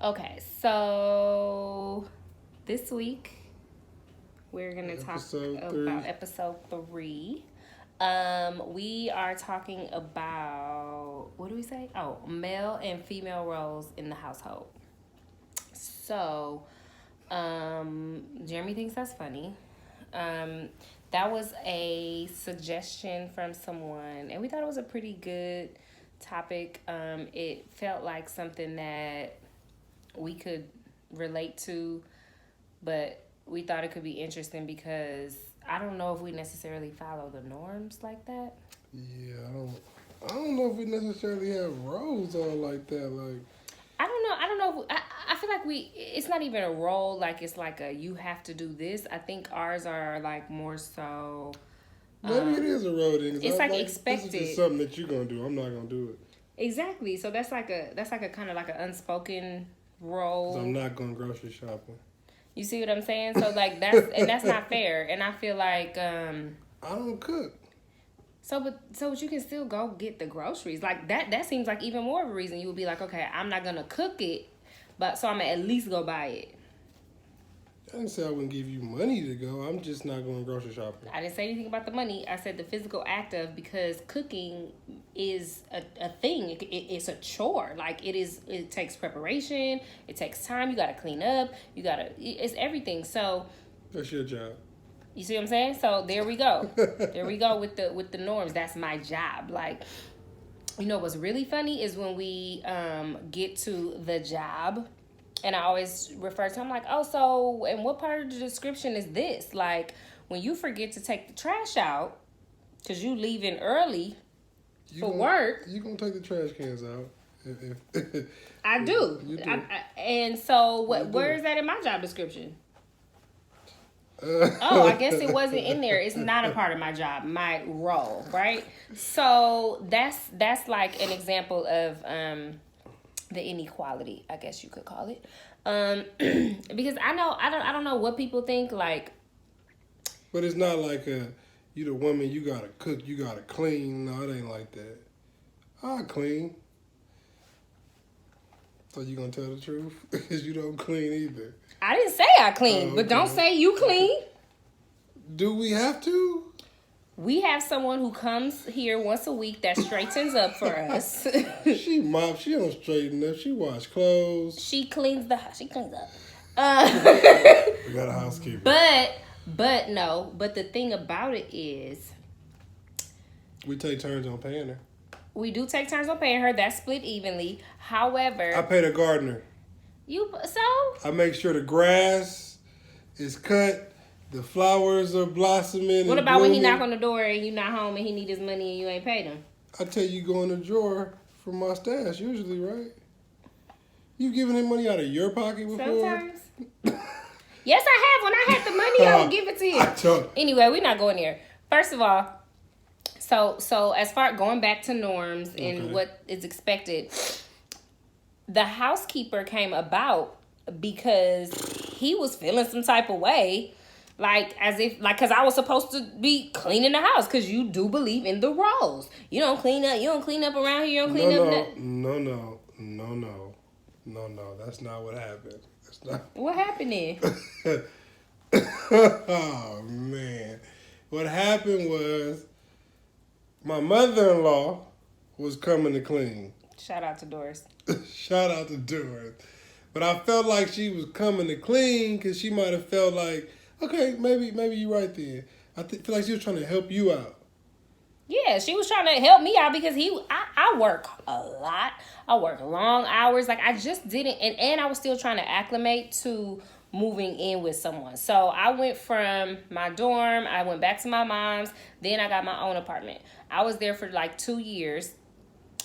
Okay, so this week we're gonna talk Episode about 3. episode 3. We are talking about, what do we say? Oh, male and female roles in the household. So, Jeremy thinks that's funny. Um, that was a suggestion from someone, and we thought it was a pretty good topic. It felt like something that we could relate to, but we thought it could be interesting because I don't know if we necessarily follow the norms like that. Yeah, I don't know if we necessarily have roles on like that. Like, I don't know. I don't know. I feel like it's not even a role. Like it's like a you have to do this. I think ours are like more so. maybe it is a role then. 'Cause It's like this is just expected. something that you're gonna do. I'm not gonna do it. Exactly. So that's like a kind of like an unspoken 'Cause I'm role. not going grocery shopping. You see what I'm saying? So like that's not fair. And I feel like I don't cook. but you can still go get the groceries. Like that seems like even more of a reason you would be like, okay, I'm not gonna cook it, but so I'm gonna at least go buy it. I didn't say I wouldn't give you money to go. I'm just not going grocery shopping. I didn't say anything about the money. I said the physical act of, because cooking is a thing. It's a chore. Like it takes preparation. It takes time. You got to clean up. It's everything. So That's your job. you see what I'm saying? So there we go. There we go with the norms. That's my job. Like, you know what's really funny is when we get to the job, and I always refer to, I'm like, oh, so and what part of the description is this? Like when you forget to take the trash out because you leaving early for work. You gonna take the trash cans out? I do. You do. And so You do. where is that in my job description? Oh, I guess it wasn't in there. It's not a part of my job, my role, right? So that's like an example of the inequality, I guess you could call it. Because I don't know what people think, like, But it's not like you the woman, you gotta cook, you gotta clean. No, it ain't like that. I clean. So you gonna tell the truth? Because you don't clean either. I didn't say I clean, Oh, but don't okay. say you clean. Do we have to? We have someone who comes here once a week that straightens up for us. She mops, she don't straighten up, she wash clothes. She cleans up. We got a housekeeper. But the thing about it is, We take turns on paying her. we do take turns on paying her. That's split evenly. However, I pay the gardener. I make sure the grass is cut, the flowers are blossoming. What and about when he blooming. knock on the door and you not home and he need his money and you ain't paid him? I tell you, go in the drawer for my stash usually, right? You giving him money out of your pocket before? Sometimes. Yes, I have. When I had the money, I would give it to you. I told Anyway, we're not going there. First of all, so as far going back to norms and Okay. what is expected, the housekeeper came about because he was feeling some type of way, like as if because I was supposed to be cleaning the house because you do believe in the roles. You don't clean up. You don't clean up around here. You don't clean up. No. That's not what happened. That's not. What happened then? Oh man, what happened was my mother-in-law was coming to clean. Shout out to Doris. Shout out to Doris. But I felt like she was coming to clean because she might have felt like, okay, maybe you're right there. Feel like she was trying to help you out. Yeah, she was trying to help me out because I work a lot. I work long hours. Like I just didn't, and I was still trying to acclimate to moving in with someone. So I went from my dorm, I went back to my mom's, then I got my own apartment. I was there for like 2 years.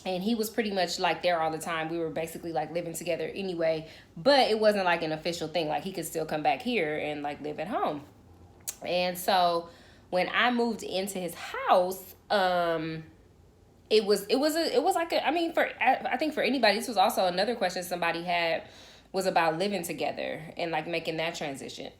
And he was pretty much like there all the time. We were basically like living together anyway, but it wasn't like an official thing. Like he could still come back here and like live at home. And so when I moved into his house, it was like I mean, I think for anybody, this was also another question somebody had, was about living together and like making that transition.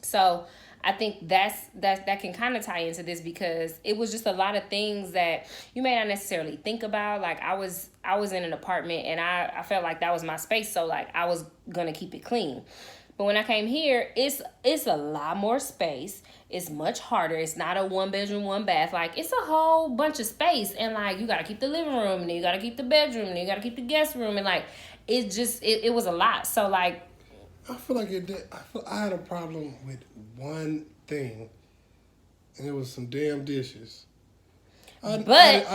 So I think that can kind of tie into this because it was just a lot of things that you may not necessarily think about. Like I was in an apartment and I felt like that was my space, so like I was gonna keep it clean. But when I came here, it's a lot more space. It's much harder. It's not a 1-bedroom, 1-bath. Like it's a whole bunch of space, and like you gotta keep the living room, and then you gotta keep the bedroom, and then you gotta keep the guest room, and like it was a lot. So like I feel like I had a problem with one thing, and it was some damn dishes. I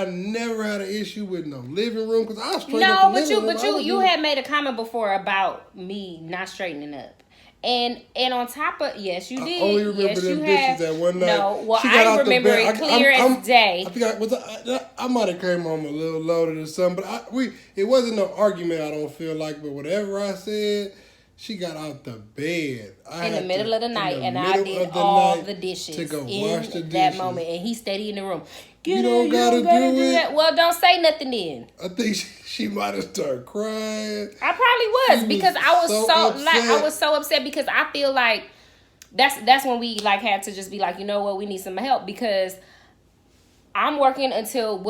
never had an issue with no living room because I straightened up the living room. But you had made a comment before about me not straightening up. And on top of, yes, you did. I only remember them dishes that one night. No, well, I remember it clear as day. I think I might have came home a little loaded or something, but it wasn't no argument, I don't feel like, but whatever I said, she got out the bed. In the middle of the night, and I did all the dishes to go wash the dishes. That moment, and he steady in the room. You don't gotta do it. That. Well, don't say nothing then. I think she might have started crying. I probably was because I was so upset because I feel like that's when we like had to just be like, you know what, we need some help because I'm working until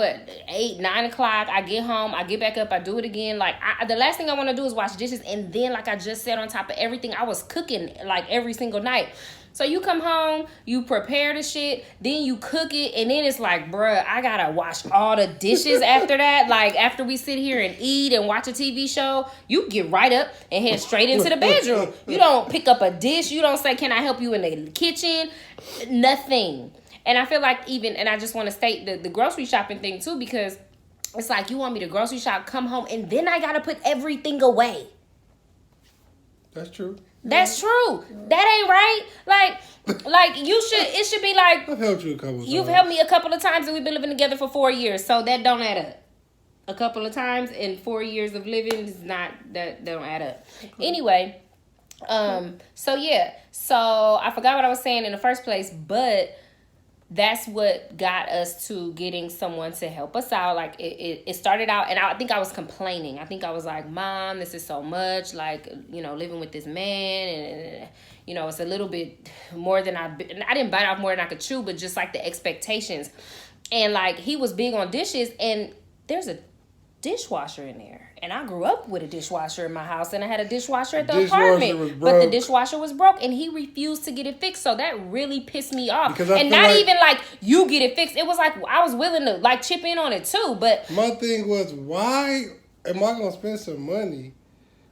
8, 9 o'clock. I get home, I get back up, I do it again. Like the last thing I want to do is wash dishes, and then like I just said, on top of everything, I was cooking like every single night. So you come home, you prepare the shit, then you cook it, and then it's like, bruh, I gotta wash all the dishes after that. Like, after we sit here and eat and watch a TV show, you get right up and head straight into the bedroom. You don't pick up a dish. You don't say, can I help you in the kitchen? Nothing. And I feel like and I just want to state the grocery shopping thing too, because it's like, you want me to grocery shop, come home, and then I gotta put everything away. That's true. That's true. That ain't right. Like it should be like, I've helped you a couple of times. You've helped me a couple of times, and we've been living together for 4 years, so that don't add up. A couple of times in 4 years of living is not, that don't add up. Okay. Anyway, so yeah. So I forgot what I was saying in the first place, but that's what got us to getting someone to help us out. Like it started out, and I think I was complaining. I think I was like, Mom, this is so much, like, you know, living with this man, and you know, it's a little bit more than I didn't bite off more than I could chew, but just like the expectations. And like, he was big on dishes, and there's a dishwasher in there. And I grew up with a dishwasher in my house, and I had a dishwasher at the apartment. But the dishwasher was broke, and he refused to get it fixed. So that really pissed me off. And not even like, you get it fixed. It was like, I was willing to like chip in on it too. But my thing was, why am I going to spend some money?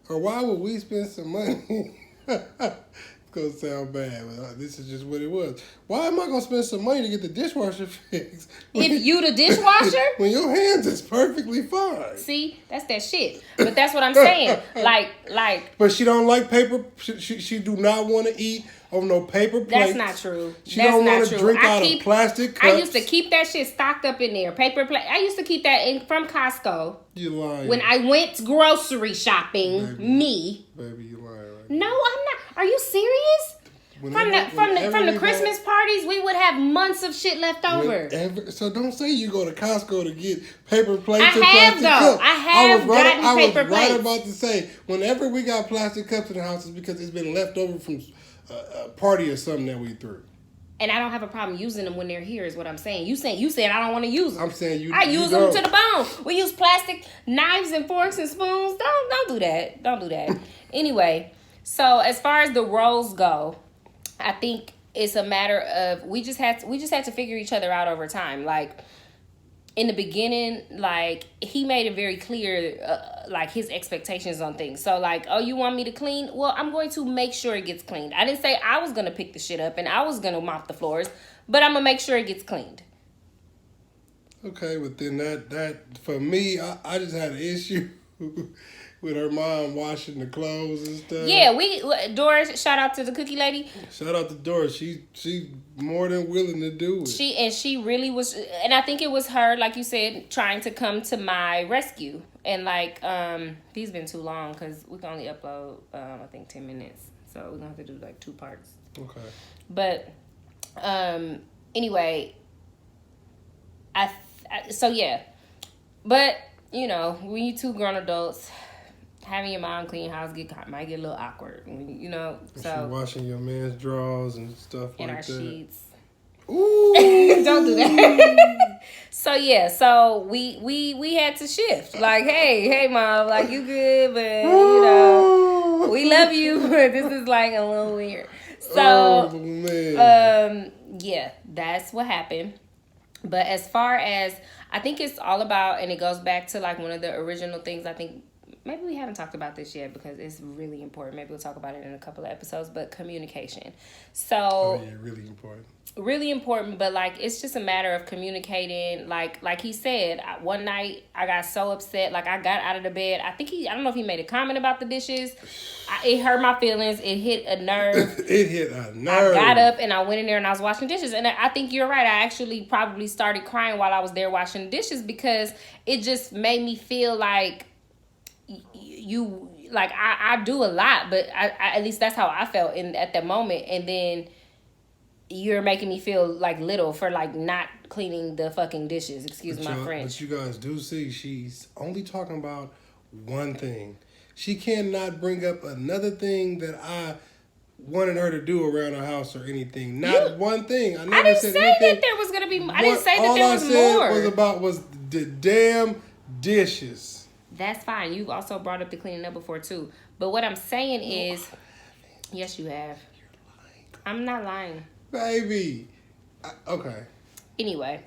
Or why would we spend some money? It's going to sound bad, but this is just what it was. Why am I going to spend some money to get the dishwasher fixed? If you the dishwasher? When your hands is perfectly fine. See, that's that shit. But that's what I'm saying. Like. But she don't like paper. She do not want to eat on no paper plates. That's not true. She don't want to drink out of plastic cups. I used to keep that shit stocked up in there. Paper plate. I used to keep that from Costco. You lying. When I went grocery shopping, Baby, you lying. Right? No, I'm not. Are you serious? From the Christmas parties, we would have months of shit left over. So don't say you go to Costco to get paper plates and plastic cups. I have gotten paper plates. I was right about to say, whenever we got plastic cups in the house, it's because it's been left over from a party or something that we threw. And I don't have a problem using them when they're here, is what I'm saying. You said I don't want to use them. I'm saying I use them to the bone. We use plastic knives and forks and spoons. Don't do that. Don't do that. Anyway, so as far as the roles go, I think it's a matter of we just had to figure each other out over time. Like, in the beginning, like, he made it very clear, like, his expectations on things. So, like, oh, you want me to clean? Well, I'm going to make sure it gets cleaned. I didn't say I was going to pick the shit up and I was going to mop the floors, but I'm going to make sure it gets cleaned. Okay, but then that for me, I just had an issue with her mom washing the clothes and stuff. Yeah, Doris, shout out to the cookie lady. Shout out to Doris. She more than willing to do it. She really was, and I think it was her, like you said, trying to come to my rescue. And like, these been too long because we can only upload, I think 10 minutes. So we're gonna have to do like 2 parts. Okay. But, anyway, so yeah, but you know, we 2 grown adults. having your mom clean house might get a little awkward, you know. So she washing your man's drawers and stuff in like our that. sheets. Ooh, don't do that. So yeah, so we had to shift. Like, hey, mom, like you good, but you know, we love you, but this is like a little weird. So, oh, man. Yeah, that's what happened. But as far as I think it's all about, and it goes back to like one of the original things. I think maybe we haven't talked about this yet because it's really important. Maybe we'll talk about it in a couple of episodes. But communication. So Oh yeah, really important. Really important, but like it's just a matter of communicating. Like he said, one night I got so upset. Like I got out of the bed. I don't know if he made a comment about the dishes. It hurt my feelings. It hit a nerve. It hit a nerve. I got up and I went in there and I was washing dishes. And I think you're right. I actually probably started crying while I was there washing the dishes because it just made me feel like you like I do a lot, but I at least that's how I felt at that moment. And then you're making me feel like little for like not cleaning the fucking dishes. Excuse my French. But you guys do see she's only talking about one thing. She cannot bring up another thing that I wanted her to do around the house or anything. Not one thing. I didn't say that there was gonna be. I didn't say that there was more. All I said was the damn dishes. That's fine. You also brought up the cleaning up before too. But what I'm saying is, yes, you have. You're lying. I'm not lying. Baby. Okay. Anyway.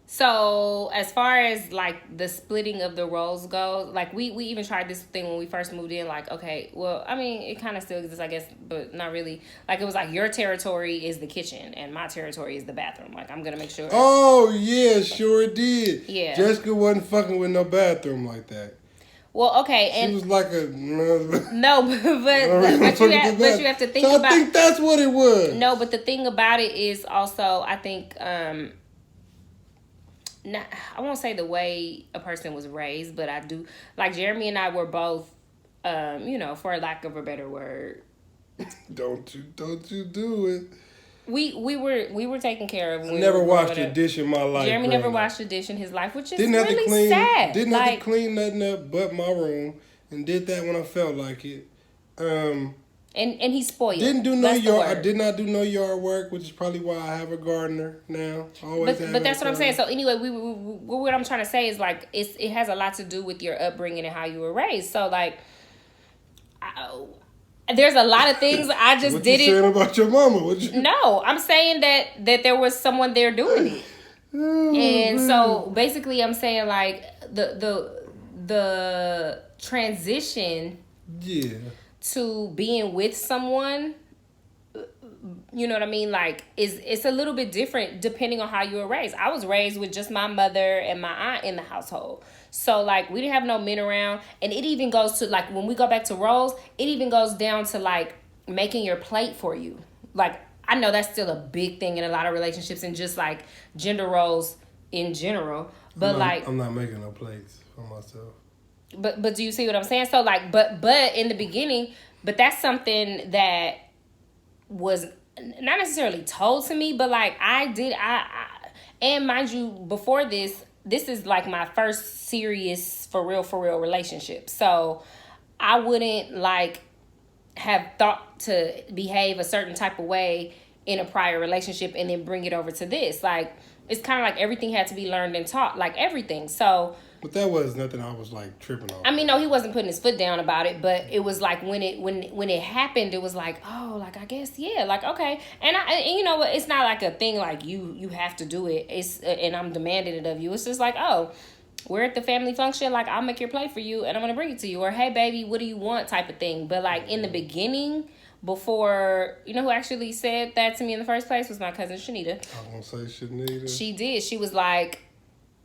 So as far as like the splitting of the roles goes, like we even tried this thing when we first moved in. Like, okay, well, I mean, it kind of still exists, I guess, but not really. Like it was like your territory is the kitchen and my territory is the bathroom. Like I'm gonna make sure. Oh yeah, sure did. Yeah. Jessica wasn't fucking with no bathroom like that. Well, okay, and she was like a no, but you have to think about. I think that's what it was. No, but the thing about it is also I think not, I won't say the way a person was raised, but I do like Jeremy and I were both you know, for lack of a better word. Don't you do it. We were taken care of. I never washed a dish in my life. Jeremy never washed a dish in his life, which is didn't have really to clean, sad. Didn't have to clean nothing up but my room, and did that when I felt like it. And he's spoiled. Didn't do no yard. I did not do no yard work, which is probably why I have a gardener now. But that's what I'm saying. So anyway, what I'm trying to say is like it has a lot to do with your upbringing and how you were raised. So like. There's a lot of things I just didn't. What you saying about your mama? No, I'm saying that there was someone there doing it, and so basically I'm saying like the transition, to being with someone, you know what I mean? Like it's a little bit different depending on how you were raised. I was raised with just my mother and my aunt in the household. So, like, we didn't have no men around. And it even goes to, like, when we go back to roles, it even goes down to, like, making your plate for you. Like, I know that's still a big thing in a lot of relationships and just, like, gender roles in general. But, I'm not making no plates for myself. But do you see what I'm saying? So, like, but in the beginning, but that's something that was not necessarily told to me, but, like, and mind you, before this is like my first serious for real relationship. So I wouldn't like have thought to behave a certain type of way in a prior relationship and then bring it over to this. Like it's kind of like everything had to be learned and taught, like everything. So but that was nothing I was like tripping on. I mean, no, he wasn't putting his foot down about it, but it was like when it happened, it was like, oh, like I guess yeah, like okay, and you know what? It's not like a thing like you have to do it. It's and I'm demanding it of you. It's just like oh, we're at the family function, like I'll make your plate for you and I'm gonna bring it to you, or hey baby, what do you want type of thing. But like in the beginning, before you know who actually said that to me in the first place was my cousin Shanita. I won't say Shanita. She did. She was like.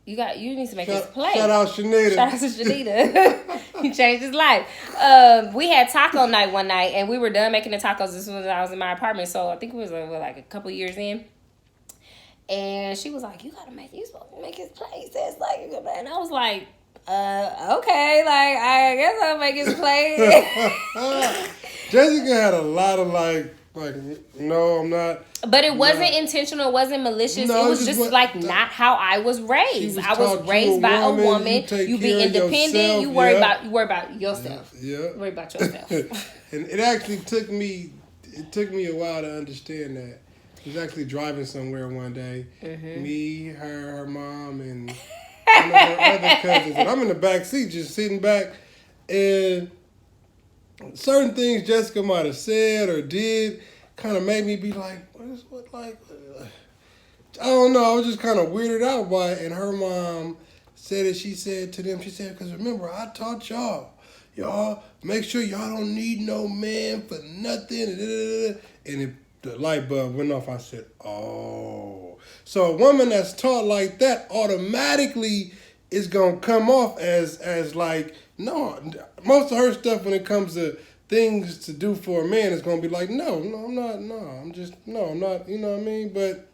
You need to make his play. Shout out Shanita. Shout out to Shanita. He changed his life. We had taco night one night, and we were done making the tacos. This was when I was in my apartment, so I think it was like a couple years in. And she was like, "You supposed to make his plate." Says like, and I was like, okay, like I guess I'll make his plate. Jessica had a lot of like Like, no, I'm not. But it wasn't intentional. It wasn't malicious. No, it was just like not how I was raised. I was raised by a woman. You be independent. You worry about yourself. Yeah. You worry about yourself. And it actually took me a while to understand that. I was actually driving somewhere one day. Mm-hmm. Me, her mom, and one of her other cousins. And I'm in the back seat just sitting back. And certain things Jessica might have said or did kind of made me be like, I don't know. I was just kind of weirded out by it. And her mom said it. She said to them, because remember, I taught y'all make sure y'all don't need no man for nothing. And the light bulb went off. I said, oh. So a woman that's taught like that automatically is going to come off as like, no. Most of her stuff when it comes to things to do for a man is going to be like, no, I'm not, I'm not, you know what I mean? But,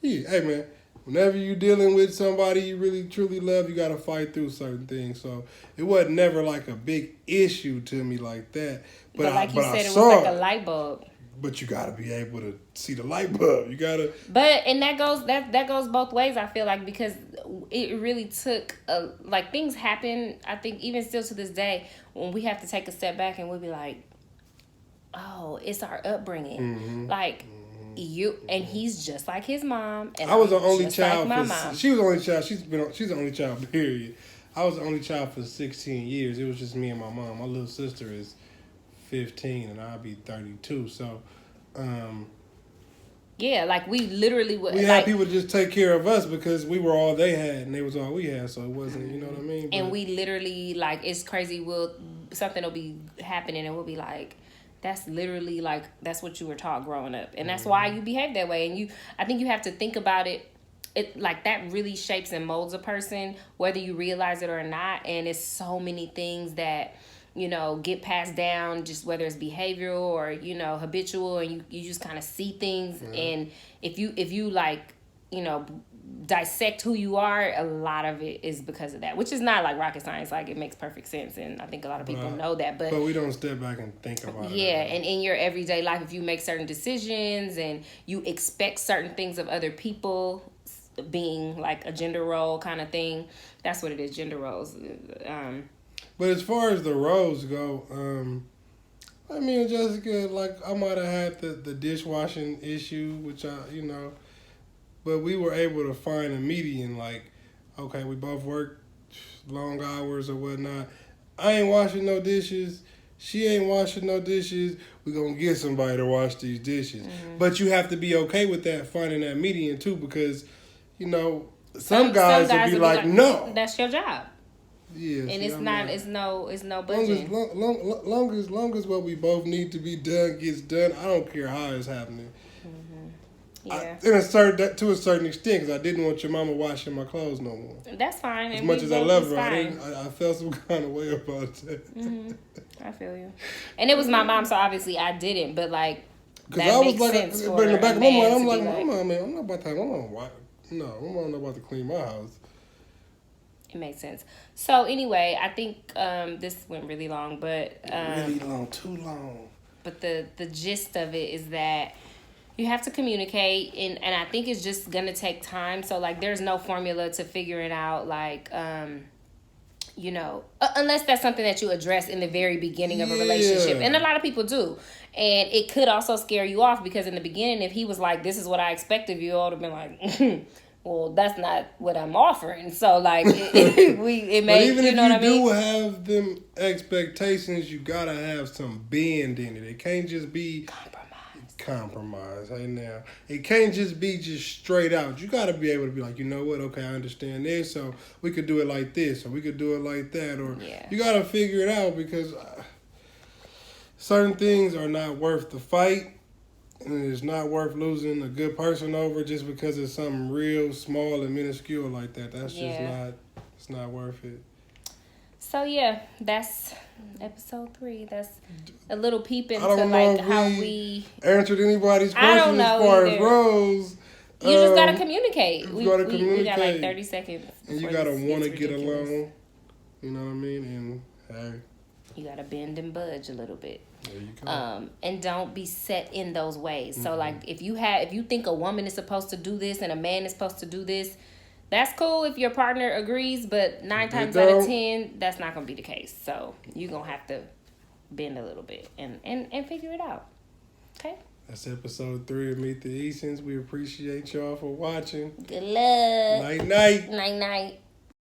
yeah, hey, man, whenever you're dealing with somebody you really, truly love, you got to fight through certain things. So it wasn't never like a big issue to me like that. But like you said, it was like a light bulb. But you gotta be able to see the light bulb. You gotta. But and that goes both ways. I feel like because it really took like things happen. I think even still to this day when we have to take a step back and we'll be like, oh, it's our upbringing. Mm-hmm. Like you and he's just like his mom. And I was the only child. Like my mom. She was the only child. She's the only child. Period. I was the only child for 16 years. It was just me and my mom. My little sister is 15 and I'll be 32. So, yeah, like we literally would. We had people just take care of us because we were all they had and they was all we had. So it wasn't, you know what I mean? And we literally like it's crazy. Something will be happening and we'll be like, that's literally like that's what you were taught growing up, and that's why you behave that way. And I think you have to think about it. It like that really shapes and molds a person, whether you realize it or not. And it's so many things that get passed down, just whether it's behavioral or, habitual, and you just kind of see things. Mm-hmm. And if you like, dissect who you are, a lot of it is because of that, which is not like rocket science. Like it makes perfect sense. And I think a lot of people know that, but we don't step back and think about it. Yeah. And in your everyday life, if you make certain decisions and you expect certain things of other people, being like a gender role kind of thing, that's what it is, gender roles. But as far as the roles go, I mean, Jessica, like, I might have had the dishwashing issue, which but we were able to find a median, like, okay, we both work long hours or whatnot. I ain't washing no dishes. She ain't washing no dishes. We're going to get somebody to wash these dishes. Mm-hmm. But you have to be okay with that, finding that median, too, because, some guys will be like, no. That's your job. Yeah, and it's no budget. Long as what we both need to be done gets done, I don't care how it's happening. Mm-hmm. Yeah. To a certain extent, because I didn't want your mama washing my clothes no more. That's fine. As much as I love her, I felt some kind of way about that. Mm-hmm. I feel you. And it was my mom, so obviously I didn't. But like, because I was like, but in the back of my mind, I'm like, Mama, man, I'm not about to have my mama watch. No, my mama not about to clean my house. It makes sense. So anyway, I think this went really long, but really long, too long. But the gist of it is that you have to communicate, and I think it's just gonna take time. So like, there's no formula to figuring out, like unless that's something that you address in the very beginning of a relationship, and a lot of people do. And it could also scare you off because in the beginning, if he was like, "This is what I expect of you," I would have been like. Well, that's not what I'm offering. So, like, it may, but even you know if what I mean? do have them expectations, you gotta have some bend in it. It can't just be compromise. Hey, now it can't just be just straight out. You gotta be able to be like, you know what? Okay, I understand this, so we could do it like this, or we could do it like that, or you gotta figure it out because certain things are not worth the fight. And it's not worth losing a good person over just because it's something real small and minuscule like that. That's just it's not worth it. So yeah, that's episode 3. That's a little peep into like how we answered anybody's question as far as roles. You just gotta communicate. We got like 30 seconds. And you gotta want to get along. You know what I mean? And hey, you gotta bend and budge a little bit. There you go. And don't be set in those ways. So like if you think a woman is supposed to do this and a man is supposed to do this, that's cool if your partner agrees, but 9 times out of 10, that's not gonna be the case. So you're gonna have to bend a little bit and figure it out. Okay? That's episode 3 of Meet the Eastons. We appreciate y'all for watching. Good luck. Night night. Night night.